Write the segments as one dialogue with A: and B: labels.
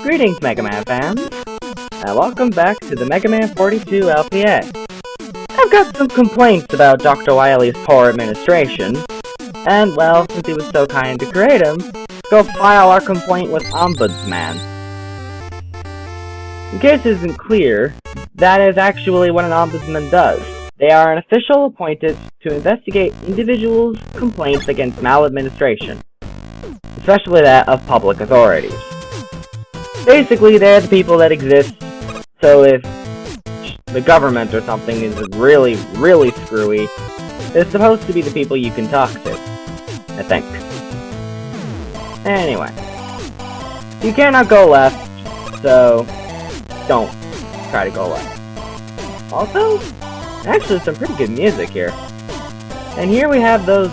A: Greetings, Mega Man fans, and welcome back to the Mega Man 42 LPA. I've got some complaints about Dr. Wily's poor administration, and well, since he was so kind to create him, go file our complaint with Ombuds Man. In case it isn't clear, that is actually what an ombudsman does. They are an official appointed to investigate individuals' complaints against maladministration, especially that of public authorities. Basically, they're the people that exist, so if the government or something is really, really screwy, they're supposed to be the people you can talk to, I think. Anyway, you cannot go left, so don't try to go left. Also, actually some pretty good music here. And here we have those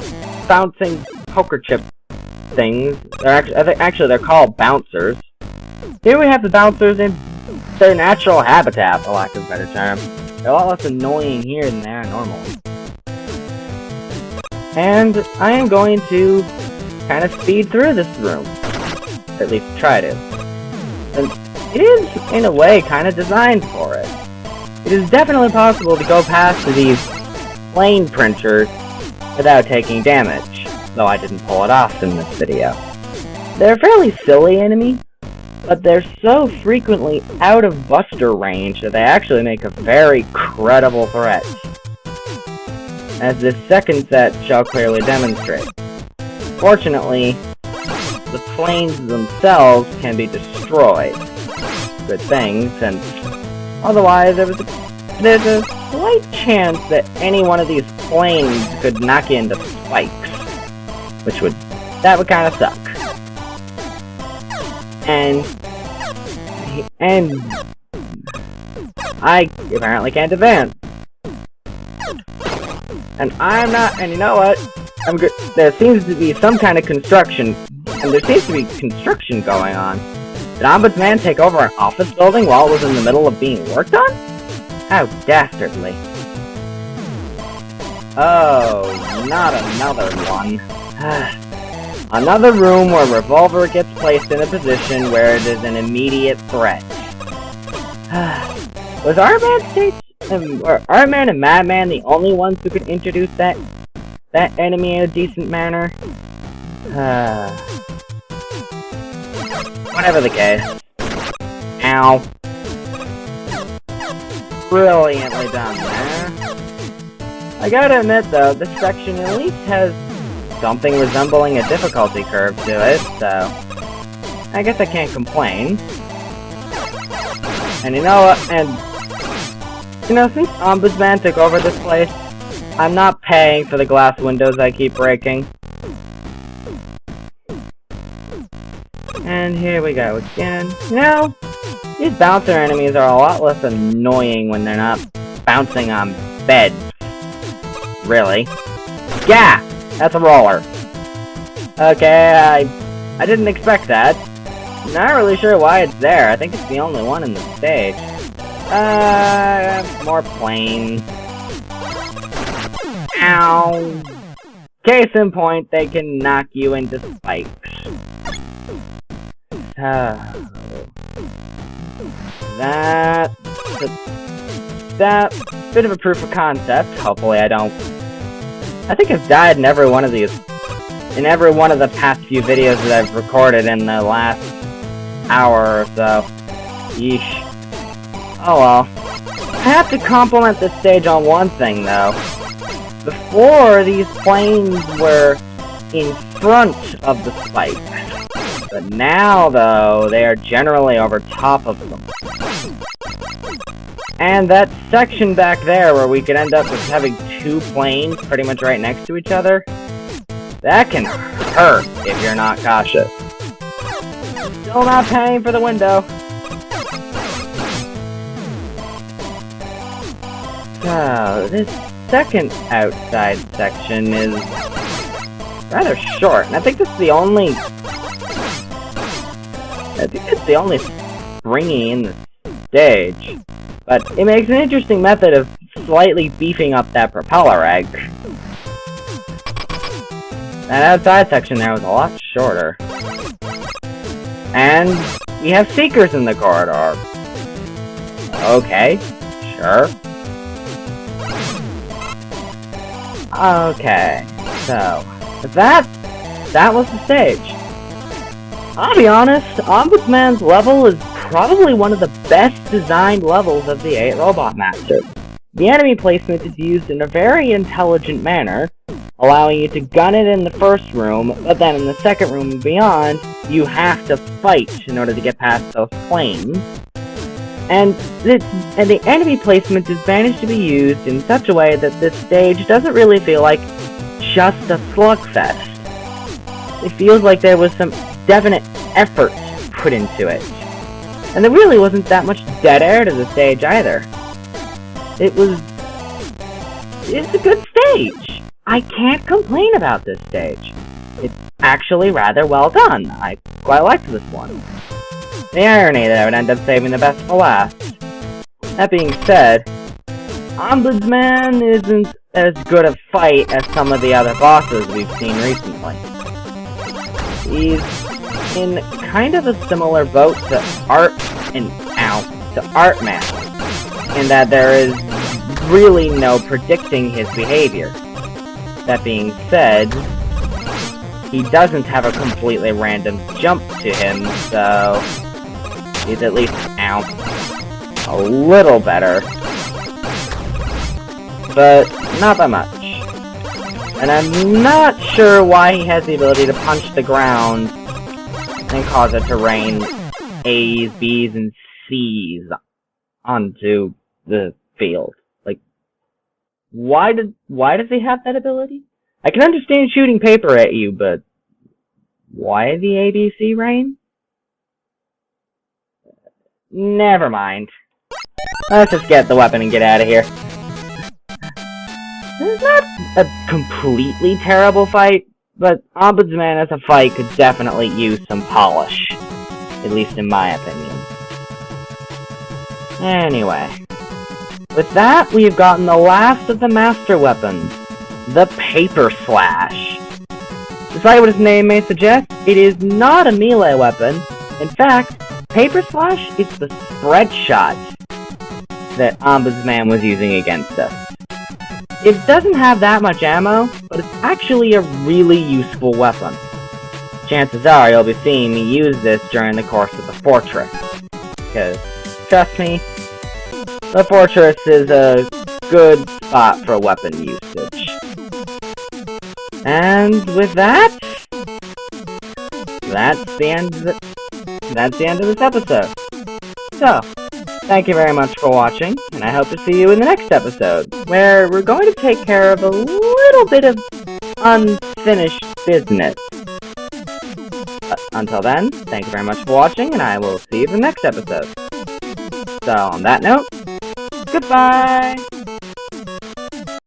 A: bouncing poker chip things. They're called bouncers. Here we have the bouncers in their natural habitat, for lack of a better term. They're a lot less annoying here than they are normally. And I am going to kind of speed through this room. Or at least try to. And it is, in a way, kind of designed for it. It is definitely possible to go past these plane printers without taking damage, though I didn't pull it off in this video. They're a fairly silly enemy, but they're so frequently out of buster range that they actually make a very credible threat, as this second set shall clearly demonstrate. Fortunately, the planes themselves can be destroyed. Good thing, since otherwise there's a slight chance that any one of these planes could knock you into spikes, that would kind of suck. And I apparently can't advance. And I'm not, and you know what? There seems to be some kind of construction, and there seems to be construction going on. Did Ombuds Man take over an office building while it was in the middle of being worked on? How dastardly. Oh, not another one. Another room where Revolver gets placed in a position where it is an immediate threat. Was Iron Man and Madman the only ones who could introduce that enemy in a decent manner? Whatever the case. Ow. Brilliantly done there. I gotta admit though, this section at least has something resembling a difficulty curve to it, so I guess I can't complain. And you know what, since Ombuds Man took over this place, I'm not paying for the glass windows I keep breaking. And here we go again. These bouncer enemies are a lot less annoying when they're not bouncing on beds. Really. Yeah! That's a roller. Okay, I didn't expect that. Not really sure why it's there. I think it's the only one in the stage. More planes. Ow! Case in point, they can knock you into spikes. That bit of a proof of concept. Hopefully I think I've died in every one of the past few videos that I've recorded in the last hour or so. Yeesh. Oh well. I have to compliment this stage on one thing though. Before, these planes were in front of the spikes. But now, though, they are generally over top of them. And that section back there where we could end up with having two planes pretty much right next to each other, that can hurt if you're not cautious. Still not paying for the window. So, this second outside section is rather short, and I think it's the only springy in the stage. But it makes an interesting method of slightly beefing up that propeller egg. That outside section there was a lot shorter. And we have seekers in the corridor. Okay, sure. Okay, so that was the stage. I'll be honest, Ombuds Man's level is probably one of the best designed levels of the 8 Robot Masters. The enemy placement is used in a very intelligent manner, allowing you to gun it in the first room, but then in the second room and beyond, you have to fight in order to get past those planes. And the enemy placement is managed to be used in such a way that this stage doesn't really feel like just a slugfest. It feels like there was some definite effort put into it. And there really wasn't that much dead air to the stage either. It's a good stage. I can't complain about this stage. It's actually rather well done. I quite liked this one. The irony that I would end up saving the best for last. That being said, Ombuds Man isn't as good a fight as some of the other bosses we've seen recently. He's in kind of a similar boat to Artman, in that there is really no predicting his behavior. That being said, he doesn't have a completely random jump to him, so he's at least a little better, but not by much. And I'm not sure why he has the ability to punch the ground and cause it to rain A's, B's, and C's onto the field. Like, why does he have that ability? I can understand shooting paper at you, but why the ABC rain? Never mind. Let's just get the weapon and get out of here. This is not a completely terrible fight, but Ombuds Man as a fight could definitely use some polish. At least in my opinion. Anyway. With that, we have gotten the last of the master weapons. The Paper Slash. Despite what its name may suggest, it is not a melee weapon. In fact, Paper Slash is the spread shot that Ombuds Man was using against us. It doesn't have that much ammo, but it's actually a really useful weapon. Chances are you'll be seeing me use this during the course of the fortress. Because, trust me, the fortress is a good spot for weapon usage. And with that, that's the end of this episode. So, thank you very much for watching, and I hope to see you in the next episode, where we're going to take care of a little bit of unfinished business. But until then, thank you very much for watching, and I will see you in the next episode. So, on that note, goodbye!